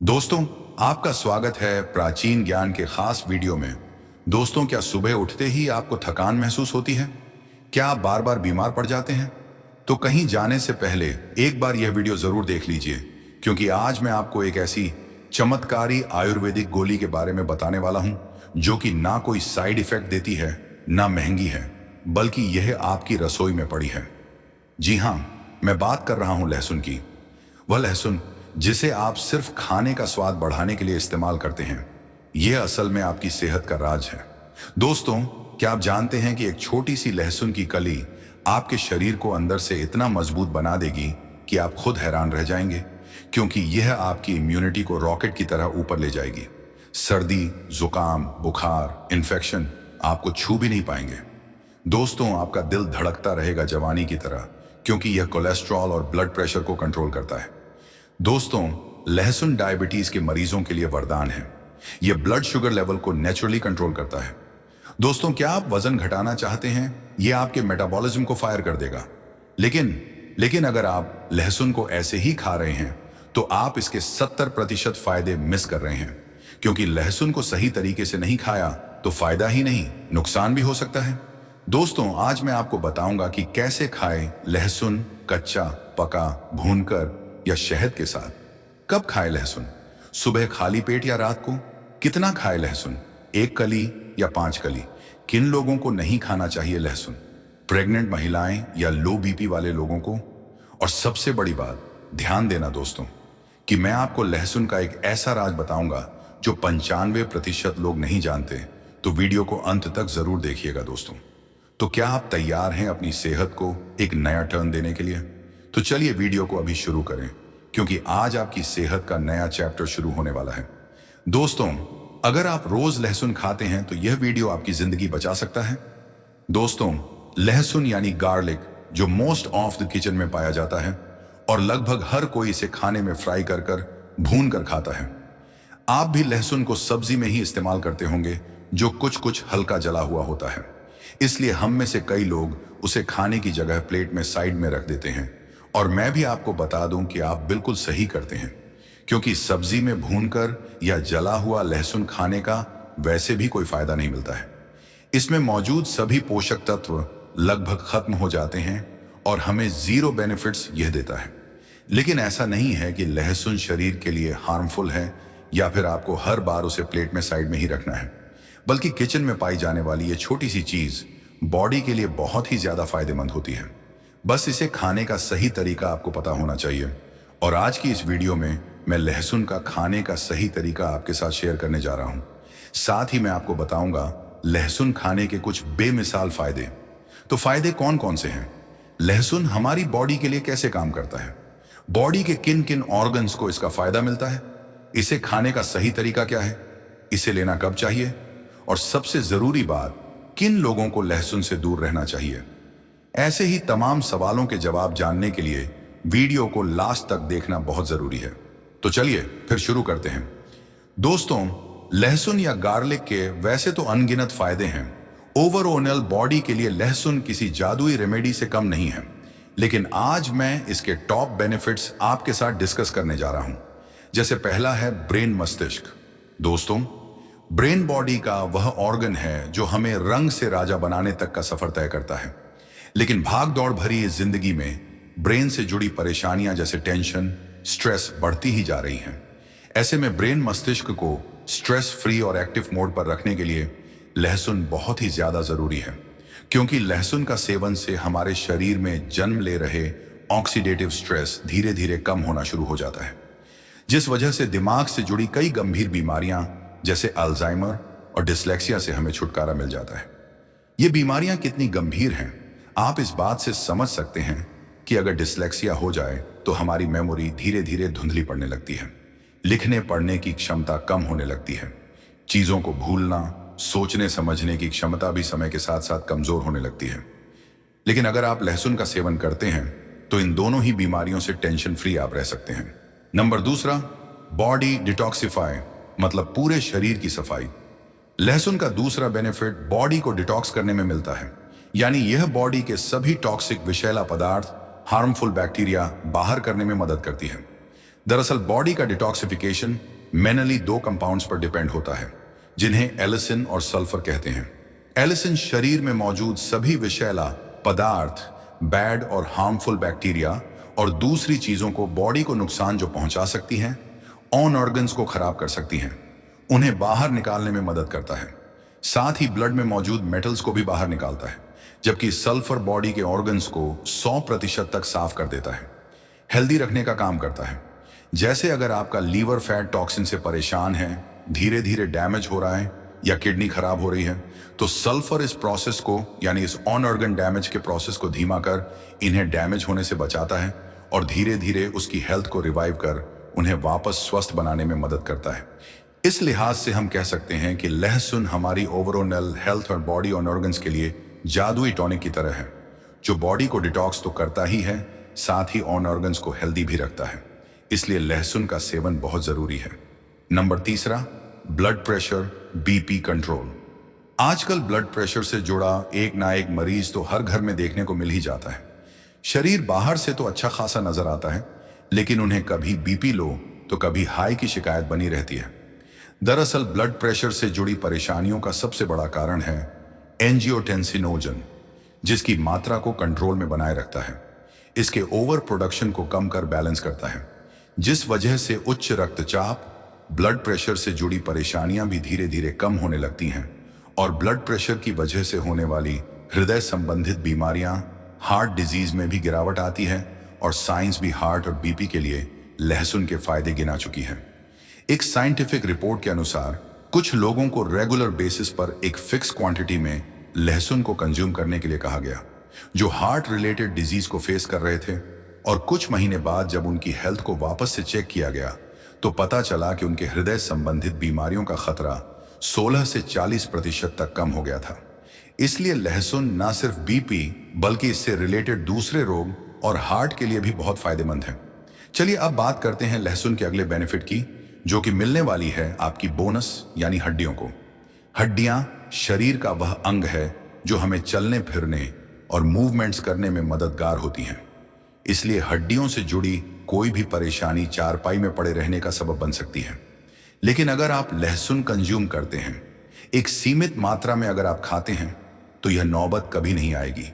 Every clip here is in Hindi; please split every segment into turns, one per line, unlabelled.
दोस्तों, आपका स्वागत है प्राचीन ज्ञान के खास वीडियो में। दोस्तों, क्या सुबह उठते ही आपको थकान महसूस होती है? क्या आप बार बार बीमार पड़ जाते हैं? तो कहीं जाने से पहले एक बार यह वीडियो जरूर देख लीजिए, क्योंकि आज मैं आपको एक ऐसी चमत्कारी आयुर्वेदिक गोली के बारे में बताने वाला हूं, जो कि ना कोई साइड इफेक्ट देती है, ना महंगी है, बल्कि यह आपकी रसोई में पड़ी है। जी हाँ, मैं बात कर रहा हूं लहसुन की। वह लहसुन जिसे आप सिर्फ खाने का स्वाद बढ़ाने के लिए इस्तेमाल करते हैं, यह असल में आपकी सेहत का राज है। दोस्तों, क्या आप जानते हैं कि एक छोटी सी लहसुन की कली आपके शरीर को अंदर से इतना मजबूत बना देगी कि आप खुद हैरान रह जाएंगे, क्योंकि यह आपकी इम्यूनिटी को रॉकेट की तरह ऊपर ले जाएगी। सर्दी, जुकाम, बुखार, इन्फेक्शन आपको छू भी नहीं पाएंगे। दोस्तों, आपका दिल धड़कता रहेगा जवानी की तरह, क्योंकि यह कोलेस्ट्रॉल और ब्लड प्रेशर को कंट्रोल करता है। दोस्तों, लहसुन डायबिटीज के मरीजों के लिए वरदान है। यह ब्लड शुगर लेवल को नेचुरली कंट्रोल करता है। दोस्तों, क्या आप वजन घटाना चाहते हैं? यह आपके मेटाबॉलिज्म को फायर कर देगा। लेकिन अगर आप लहसुन को ऐसे ही खा रहे हैं, तो आप इसके 70% फायदे मिस कर रहे हैं, क्योंकि लहसुन को सही तरीके से नहीं खाया तो फायदा ही नहीं, नुकसान भी हो सकता है। दोस्तों, आज मैं आपको बताऊंगा कि कैसे खाएं लहसुन, कच्चा, पका, भूनकर या शहद के साथ। कब खाएं लहसुन? सुबह खाली पेट या रात को? कितना खाएं लहसुन? 1 कली या 5 कली? किन लोगों को नहीं खाना चाहिए लहसुन? प्रेग्नेंट महिलाएं या लो बीपी वाले लोगों को? और सबसे बड़ी बात, ध्यान देना दोस्तों, कि मैं आपको लहसुन का एक ऐसा राज बताऊंगा जो 95% लोग नहीं जानते। तो वीडियो को अंत तक जरूर देखिएगा दोस्तों। तो क्या आप तैयार हैं अपनी सेहत को एक नया टर्न देने के लिए? तो चलिए वीडियो को अभी शुरू करें, क्योंकि आज आपकी सेहत का नया चैप्टर शुरू होने वाला है। दोस्तों, अगर आप रोज लहसुन खाते हैं तो यह वीडियो आपकी जिंदगी बचा सकता है। दोस्तों, लहसुन यानी गार्लिक, जो मोस्ट ऑफ द किचन में पाया जाता है और लगभग हर कोई इसे खाने में फ्राई कर भून कर खाता है। आप भी लहसुन को सब्जी में ही इस्तेमाल करते होंगे, जो कुछ हल्का जला हुआ होता है। इसलिए हम में से कई लोग उसे खाने की जगह प्लेट में साइड में रख देते हैं। और मैं भी आपको बता दूं कि आप बिल्कुल सही करते हैं, क्योंकि सब्जी में भूनकर या जला हुआ लहसुन खाने का वैसे भी कोई फायदा नहीं मिलता है। इसमें मौजूद सभी पोषक तत्व लगभग खत्म हो जाते हैं और हमें जीरो बेनिफिट्स यह देता है। लेकिन ऐसा नहीं है कि लहसुन शरीर के लिए हार्मफुल है या फिर आपको हर बार उसे प्लेट में साइड में ही रखना है, बल्कि किचन में पाई जाने वाली ये छोटी सी चीज बॉडी के लिए बहुत ही ज्यादा फायदेमंद होती है। बस इसे खाने का सही तरीका आपको पता होना चाहिए। और आज की इस वीडियो में मैं लहसुन का खाने का सही तरीका आपके साथ शेयर करने जा रहा हूं। साथ ही मैं आपको बताऊंगा लहसुन खाने के कुछ बेमिसाल फायदे। तो फायदे कौन कौन से हैं? लहसुन हमारी बॉडी के लिए कैसे काम करता है? बॉडी के किन किन ऑर्गन्स को इसका फायदा मिलता है? इसे खाने का सही तरीका क्या है? इसे लेना कब चाहिए? और सबसे जरूरी बात, किन लोगों को लहसुन से दूर रहना चाहिए? ऐसे ही तमाम सवालों के जवाब जानने के लिए वीडियो को लास्ट तक देखना बहुत जरूरी है। तो चलिए फिर शुरू करते हैं। दोस्तों, लहसुन या गार्लिक के वैसे तो अनगिनत फायदे हैं। ओवरऑल बॉडी के लिए लहसुन किसी जादुई रेमेडी से कम नहीं है। लेकिन आज मैं इसके टॉप बेनिफिट्स आपके साथ डिस्कस करने जा रहा हूं। जैसे पहला है ब्रेन, मस्तिष्क। दोस्तों, ब्रेन बॉडी का वह ऑर्गन है जो हमें रंग से राजा बनाने तक का सफर तय करता है। लेकिन भाग दौड़ भरी इस जिंदगी में ब्रेन से जुड़ी परेशानियां जैसे टेंशन, स्ट्रेस बढ़ती ही जा रही हैं। ऐसे में ब्रेन मस्तिष्क को स्ट्रेस फ्री और एक्टिव मोड पर रखने के लिए लहसुन बहुत ही ज्यादा जरूरी है, क्योंकि लहसुन का सेवन से हमारे शरीर में जन्म ले रहे ऑक्सीडेटिव स्ट्रेस धीरे धीरे कम होना शुरू हो जाता है, जिस वजह से दिमाग से जुड़ी कई गंभीर बीमारियां जैसे अल्जाइमर और डिसलेक्सिया से हमें छुटकारा मिल जाता है। ये बीमारियां कितनी गंभीर हैं, आप इस बात से समझ सकते हैं कि अगर डिसलेक्सिया हो जाए तो हमारी मेमोरी धीरे धीरे धुंधली पड़ने लगती है, लिखने पढ़ने की क्षमता कम होने लगती है, चीजों को भूलना, सोचने समझने की क्षमता भी समय के साथ साथ कमजोर होने लगती है। लेकिन अगर आप लहसुन का सेवन करते हैं तो इन दोनों ही बीमारियों से टेंशन फ्री आप रह सकते हैं। नंबर दूसरा, बॉडी डिटॉक्सिफाई, मतलब पूरे शरीर की सफाई। लहसुन का दूसरा बेनिफिट बॉडी को डिटॉक्स करने में मिलता है, यानी यह बॉडी के सभी टॉक्सिक विषैला पदार्थ, हार्मफुल बैक्टीरिया बाहर करने में मदद करती है। दरअसल बॉडी का डिटॉक्सिफिकेशन मेनली दो कंपाउंड्स पर डिपेंड होता है जिन्हें एलिसिन और सल्फर कहते हैं। एलिसिन शरीर में मौजूद सभी विषैला पदार्थ, बैड और हार्मफुल बैक्टीरिया और दूसरी चीजों को बॉडी को नुकसान जो पहुंचा सकती हैं, ऑन ऑर्गन्स को खराब कर सकती हैं, उन्हें बाहर निकालने में मदद करता है। साथ ही ब्लड में मौजूद मेटल्स को भी बाहर निकालता है, जबकि सल्फर बॉडी के ऑर्गन्स को 100% तक साफ कर देता है, हेल्दी रखने का काम करता है। जैसे अगर आपका लीवर फैट टॉक्सिन से परेशान है, धीरे धीरे डैमेज हो रहा है या किडनी खराब हो रही है, तो सल्फर इस प्रोसेस को यानी इस ऑन ऑर्गन डैमेज के प्रोसेस को धीमा कर इन्हें डैमेज होने से बचाता है और धीरे धीरे उसकी हेल्थ को रिवाइव कर उन्हें वापस स्वस्थ बनाने में मदद करता है। इस लिहाज से हम कह सकते हैं कि लहसुन हमारी ओवरऑल हेल्थ और बॉडी ऑन ऑर्गन्स के लिए जादुई टॉनिक की तरह है, जो बॉडी को डिटॉक्स तो करता ही है, साथ ही ऑन ऑर्गन्स को हेल्दी भी रखता है। इसलिए लहसुन का सेवन बहुत जरूरी है। नंबर तीसरा, ब्लड प्रेशर, बीपी कंट्रोल। आजकल ब्लड प्रेशर से जुड़ा एक ना एक मरीज तो हर घर में देखने को मिल ही जाता है। शरीर बाहर से तो अच्छा खासा नजर आता है, लेकिन उन्हें कभी बीपी लो तो कभी हाई की शिकायत बनी रहती है। दरअसल ब्लड प्रेशर से जुड़ी परेशानियों का सबसे बड़ा कारण है एंजियोटेंसिनोजन, जिसकी मात्रा को कंट्रोल में बनाए रखता है। इसके ओवर प्रोडक्शन को कम कर बैलेंस करता है, जिस वजह से उच्च रक्तचाप, ब्लड प्रेशर से जुड़ी परेशानियां भी धीरे धीरे कम होने लगती हैं और ब्लड प्रेशर की वजह से होने वाली हृदय संबंधित बीमारियां, हार्ट डिजीज में भी गिरावट आती है और साइंस भी हार्ट और बीपी के लिए लहसुन के फायदे गिना चुकी है। एक साइंटिफिक रिपोर्ट के अनुसार कुछ लोगों को रेगुलर बेसिस पर एक फिक्स क्वांटिटी में लहसुन को कंज्यूम करने के लिए कहा गया, जो हार्ट रिलेटेड डिजीज को फेस कर रहे थे, और कुछ महीने बाद जब उनकी हेल्थ को वापस से चेक किया गया तो पता चला कि उनके हृदय संबंधित बीमारियों का खतरा 16 से 40% तक कम हो गया था। इसलिए लहसुन न सिर्फ बीपी बल्कि इससे रिलेटेड दूसरे रोग और हार्ट के लिए भी बहुत फायदेमंद है। चलिए अब बात करते हैं लहसुन के अगले बेनिफिट की, जो कि मिलने वाली है आपकी बोनस यानी हड्डियों को। हड्डियां शरीर का वह अंग है जो हमें चलने फिरने और मूवमेंट्स करने में मददगार होती हैं। इसलिए हड्डियों से जुड़ी कोई भी परेशानी चारपाई में पड़े रहने का सबब बन सकती है। लेकिन अगर आप लहसुन कंज्यूम करते हैं, एक सीमित मात्रा में अगर आप खाते हैं, तो यह नौबत कभी नहीं आएगी।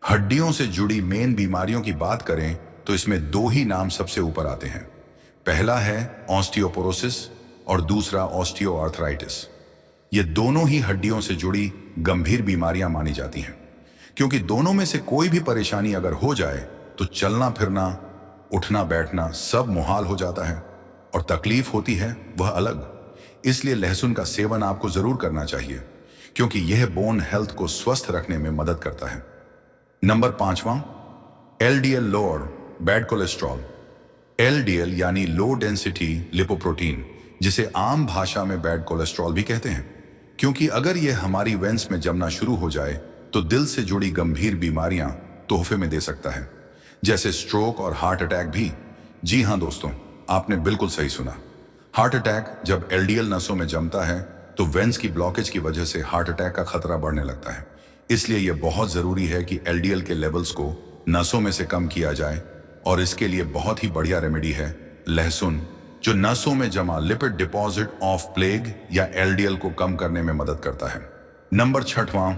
हड्डियों से जुड़ी मेन बीमारियों की बात करें तो इसमें दो ही नाम सबसे ऊपर आते हैं। पहला है ऑस्टियोपोरोसिस और दूसरा ऑस्टियोआर्थराइटिस। ये दोनों ही हड्डियों से जुड़ी गंभीर बीमारियां मानी जाती हैं, क्योंकि दोनों में से कोई भी परेशानी अगर हो जाए तो चलना फिरना, उठना बैठना सब मुहाल हो जाता है और तकलीफ होती है वह अलग। इसलिए लहसुन का सेवन आपको जरूर करना चाहिए, क्योंकि यह बोन हेल्थ को स्वस्थ रखने में मदद करता है। नंबर 5वां, LDL lower, bad cholesterol. LDL यानी लो डेंसिटी लिपोप्रोटीन, जिसे आम भाषा में बैड कोलेस्ट्रॉल भी कहते हैं, क्योंकि अगर यह हमारी वेंस में जमना शुरू हो जाए तो दिल से जुड़ी गंभीर बीमारियां तोहफे में दे सकता है, जैसे स्ट्रोक और हार्ट अटैक भी। जी हां दोस्तों, आपने बिल्कुल सही सुना। हार्ट अटैक जब एलडीएल नसों में जमता है तो वेंस की ब्लॉकेज की वजह से हार्ट अटैक का खतरा बढ़ने लगता है। इसलिए यह बहुत जरूरी है कि एलडीएल के लेवल्स को नसों में से कम किया जाए, और इसके लिए बहुत ही बढ़िया रेमेडी है लहसुन, जो नसों में जमा लिपिड डिपॉजिट ऑफ प्लेग या एलडीएल को कम करने में मदद करता है। नंबर 6वां,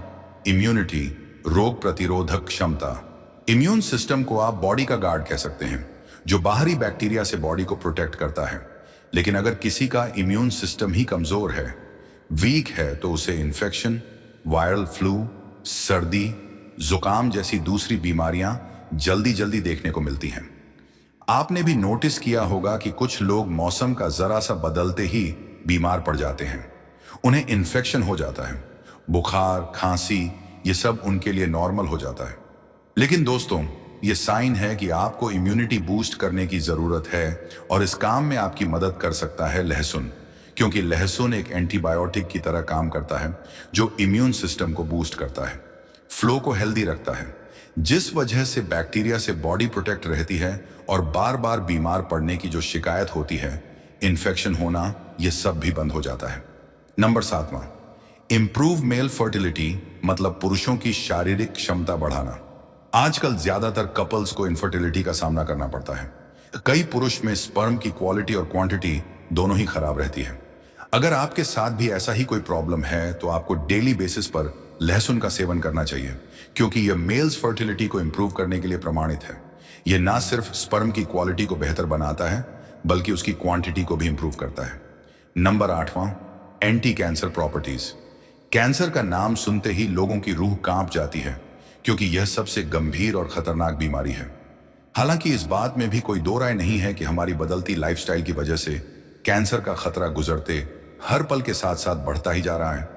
इम्यूनिटी, रोग प्रतिरोधक क्षमता। इम्यून सिस्टम को आप बॉडी का गार्ड कह सकते हैं, जो बाहरी बैक्टीरिया से बॉडी को प्रोटेक्ट करता है। लेकिन अगर किसी का इम्यून सिस्टम ही कमजोर है, वीक है, तो उसे इन्फेक्शन, वायरल फ्लू, सर्दी, जुकाम जैसी दूसरी बीमारियां जल्दी जल्दी देखने को मिलती हैं। आपने भी नोटिस किया होगा कि कुछ लोग मौसम का जरा सा बदलते ही बीमार पड़ जाते हैं, उन्हें इन्फेक्शन हो जाता है, बुखार, खांसी, ये सब उनके लिए नॉर्मल हो जाता है। लेकिन दोस्तों, ये साइन है कि आपको इम्यूनिटी बूस्ट करने की जरूरत है, और इस काम में आपकी मदद कर सकता है लहसुन, क्योंकि लहसुन एक एंटीबायोटिक की तरह काम करता है, जो इम्यून सिस्टम को बूस्ट करता है, फ्लो को हेल्दी रखता है, जिस वजह से बैक्टीरिया से बॉडी प्रोटेक्ट रहती है और बार बार बीमार पड़ने की जो शिकायत होती है, इन्फेक्शन होना, यह सब भी बंद हो जाता है। नंबर 7वां, इंप्रूव मेल फर्टिलिटी, मतलब पुरुषों की शारीरिक क्षमता बढ़ाना। आजकल ज्यादातर कपल्स को इनफर्टिलिटी का सामना करना पड़ता है। कई पुरुष में स्पर्म की क्वालिटी और क्वांटिटी दोनों ही खराब रहती है। अगर आपके साथ भी ऐसा ही कोई प्रॉब्लम है तो आपको डेली बेसिस पर लहसुन का सेवन करना चाहिए, क्योंकि यह मेल्स फर्टिलिटी को इंप्रूव करने के लिए प्रमाणित है। यह ना सिर्फ स्पर्म की क्वालिटी को बेहतर बनाता है बल्कि उसकी क्वांटिटी को भी इंप्रूव करता है। नंबर 8वां, एंटी कैंसर प्रॉपर्टीज। कैंसर का नाम सुनते ही लोगों की रूह कांप जाती है, क्योंकि यह सबसे गंभीर और खतरनाक बीमारी है। हालांकि इस बात में भी कोई दो राय नहीं है कि हमारी बदलती लाइफस्टाइल की वजह से कैंसर का खतरा गुजरते हर पल के साथ साथ बढ़ता ही जा रहा है।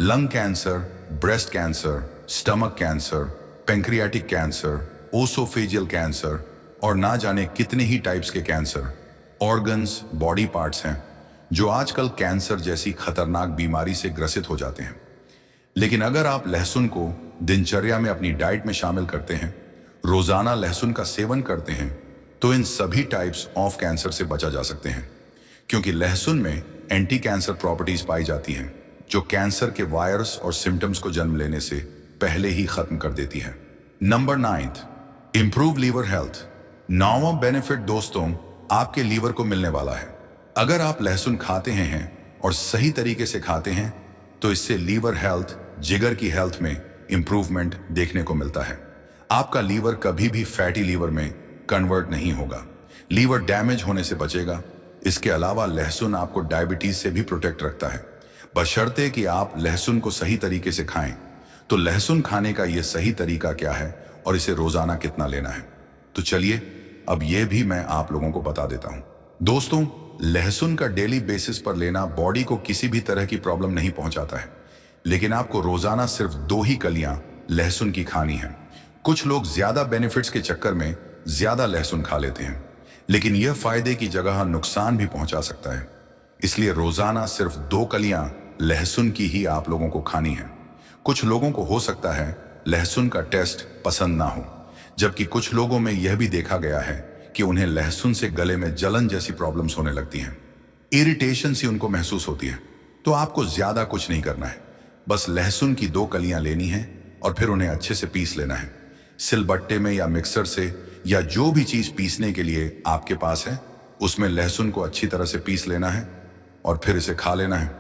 Lung cancer, breast cancer, stomach cancer, pancreatic cancer, oesophageal cancer और ना जाने कितने ही टाइप्स के कैंसर, ऑर्गन्स, बॉडी पार्ट्स हैं जो आजकल कैंसर जैसी खतरनाक बीमारी से ग्रसित हो जाते हैं। लेकिन अगर आप लहसुन को दिनचर्या में अपनी डाइट में शामिल करते हैं, रोजाना लहसुन का सेवन करते हैं, तो इन सभी टाइप्स ऑफ कैंसर से बचा जा सकते हैं, क्योंकि लहसुन में एंटी कैंसर प्रॉपर्टीज पाई जाती हैं जो कैंसर के वायरस और सिम्टम्स को जन्म लेने से पहले ही खत्म कर देती है। Number 9, improve liver health. 9वां बेनिफिट दोस्तों आपके लीवर को मिलने वाला है। अगर आप लहसुन खाते हैं और सही तरीके से खाते हैं तो इससे लीवर हेल्थ, जिगर की हेल्थ में इंप्रूवमेंट देखने को मिलता है। आपका लीवर कभी भी फैटी लीवर में कन्वर्ट नहीं होगा, लीवर डैमेज होने से बचेगा। इसके अलावा लहसुन आपको डायबिटीज से भी प्रोटेक्ट रखता है, बशर्ते कि आप लहसुन को सही तरीके से खाएं। तो लहसुन खाने का यह सही तरीका क्या है और इसे रोजाना कितना लेना है, तो चलिए अब यह भी मैं आप लोगों को बता देता हूं। दोस्तों, लहसुन का डेली बेसिस पर लेना बॉडी को किसी भी तरह की प्रॉब्लम नहीं पहुंचाता है, लेकिन आपको रोजाना सिर्फ 2 ही कलियां लहसुन की खानी है। कुछ लोग ज्यादा बेनिफिट्स के चक्कर में ज्यादा लहसुन खा लेते हैं, लेकिन यह फायदे की जगह नुकसान भी पहुंचा सकता है। इसलिए रोजाना सिर्फ 2 कलियां लहसुन की ही आप लोगों को खानी है। कुछ लोगों को हो सकता है लहसुन का टेस्ट पसंद ना हो, जबकि कुछ लोगों में यह भी देखा गया है कि उन्हें लहसुन से गले में जलन जैसी प्रॉब्लम्स होने लगती हैं, इरिटेशन सी उनको महसूस होती है। तो आपको ज्यादा कुछ नहीं करना है, बस लहसुन की 2 कलियां लेनी है और फिर उन्हें अच्छे से पीस लेना है। सिलबट्टे में या मिक्सर से या जो भी चीज पीसने के लिए आपके पास है उसमें लहसुन को अच्छी तरह से पीस लेना है और फिर इसे खा लेना है।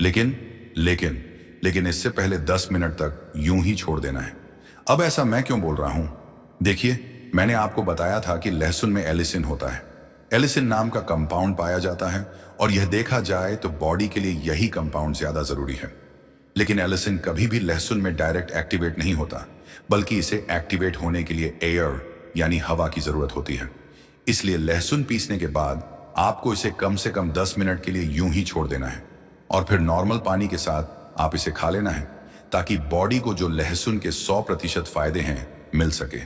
लेकिन लेकिन लेकिन इससे पहले 10 मिनट तक यूं ही छोड़ देना है। अब ऐसा मैं क्यों बोल रहा हूं? देखिए, मैंने आपको बताया था कि लहसुन में एलिसिन होता है। एलिसिन नाम का कंपाउंड पाया जाता है और यह देखा जाए तो बॉडी के लिए यही कंपाउंड ज्यादा जरूरी है। लेकिन एलिसिन कभी भी लहसुन में डायरेक्ट एक्टिवेट नहीं होता, बल्कि इसे एक्टिवेट होने के लिए एयर यानी हवा की जरूरत होती है। इसलिए लहसुन पीसने के बाद आपको इसे कम से कम 10 मिनट के लिए यूं ही छोड़ देना है और फिर नॉर्मल पानी के साथ आप इसे खा लेना है, ताकि बॉडी को जो लहसुन के 100% फायदे हैं मिल सके।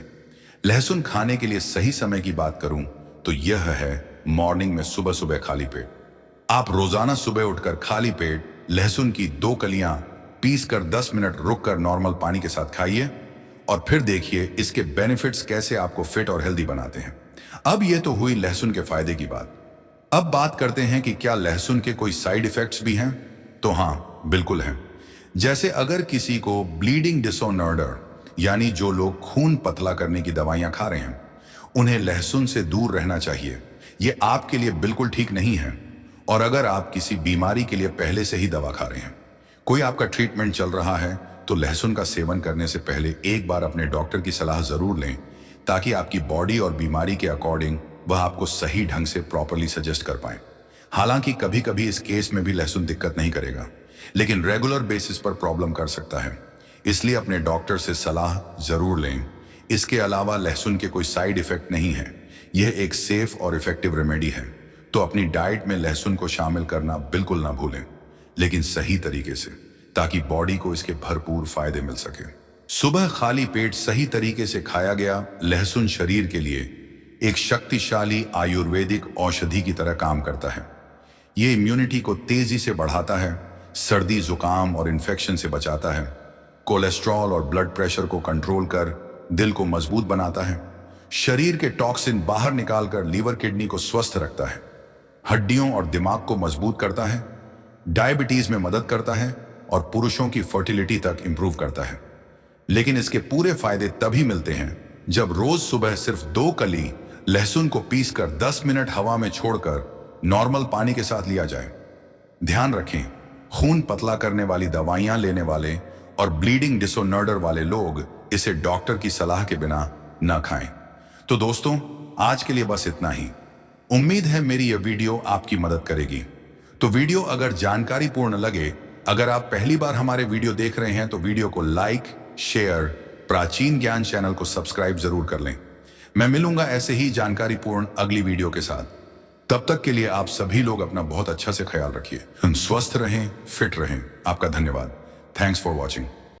लहसुन खाने के लिए सही समय की बात करूं तो यह है मॉर्निंग में सुबह सुबह खाली पेट। आप रोजाना सुबह उठकर खाली पेट लहसुन की 2 कलियां पीस कर 10 मिनट रुककर नॉर्मल पानी के साथ खाइए और फिर देखिए इसके बेनिफिट्स कैसे आपको फिट और हेल्दी बनाते हैं। अब यह तो हुई लहसुन के फायदे की बात। अब बात करते हैं कि क्या लहसुन के कोई साइड इफेक्ट्स भी हैं? तो हाँ, बिल्कुल हैं। जैसे अगर किसी को ब्लीडिंग डिसऑर्डर यानी जो लोग खून पतला करने की दवाइयां खा रहे हैं, उन्हें लहसुन से दूर रहना चाहिए। यह आपके लिए बिल्कुल ठीक नहीं है। और अगर आप किसी बीमारी के लिए पहले से ही दवा खा रहे हैं, कोई आपका ट्रीटमेंट चल रहा है, तो लहसुन का सेवन करने से पहले एक बार अपने डॉक्टर की सलाह जरूर लें, ताकि आपकी बॉडी और बीमारी के अकॉर्डिंग वह आपको सही ढंग से प्रॉपरली सजेस्ट कर पाए। हालांकि कभी कभी इस केस में भी लहसुन दिक्कत नहीं करेगा, लेकिन रेगुलर बेसिस पर प्रॉब्लम कर सकता है। इसलिए अपने डॉक्टर से सलाह जरूर लें। इसके अलावा लहसुन के कोई साइड इफेक्ट नहीं है। यह एक सेफ और इफेक्टिव रेमेडी है। तो अपनी डाइट में लहसुन को शामिल करना बिल्कुल ना भूलें, लेकिन सही तरीके से, ताकि बॉडी को इसके भरपूर फायदे मिल सके। सुबह खाली पेट सही तरीके से खाया गया लहसुन शरीर के लिए एक शक्तिशाली आयुर्वेदिक औषधि की तरह काम करता है। ये इम्यूनिटी को तेजी से बढ़ाता है, सर्दी, जुकाम और इन्फेक्शन से बचाता है, कोलेस्ट्रॉल और ब्लड प्रेशर को कंट्रोल कर दिल को मजबूत बनाता है, शरीर के टॉक्सिन बाहर निकालकर लीवर किडनी को स्वस्थ रखता है, हड्डियों और दिमाग को मजबूत करता है, डायबिटीज में मदद करता है और पुरुषों की फर्टिलिटी तक इंप्रूव करता है। लेकिन इसके पूरे फायदे तभी मिलते हैं जब रोज सुबह सिर्फ 2 कली लहसुन को पीसकर 10 मिनट हवा में छोड़कर नॉर्मल पानी के साथ लिया जाए। ध्यान रखें, खून पतला करने वाली दवाइयां लेने वाले और ब्लीडिंग डिसऑर्डर वाले लोग इसे डॉक्टर की सलाह के बिना न खाएं। तो दोस्तों, आज के लिए बस इतना ही। उम्मीद है मेरी यह वीडियो आपकी मदद करेगी। तो वीडियो अगर जानकारी पूर्ण लगे, अगर आप पहली बार हमारे वीडियो देख रहे हैं तो वीडियो को लाइक, शेयर, प्राचीन ज्ञान चैनल को सब्सक्राइब जरूर कर लें। मैं मिलूंगा ऐसे ही जानकारीपूर्ण अगली वीडियो के साथ। तब तक के लिए आप सभी लोग अपना बहुत अच्छा से ख्याल रखिए, स्वस्थ रहें, फिट रहें। आपका धन्यवाद। Thanks for watching.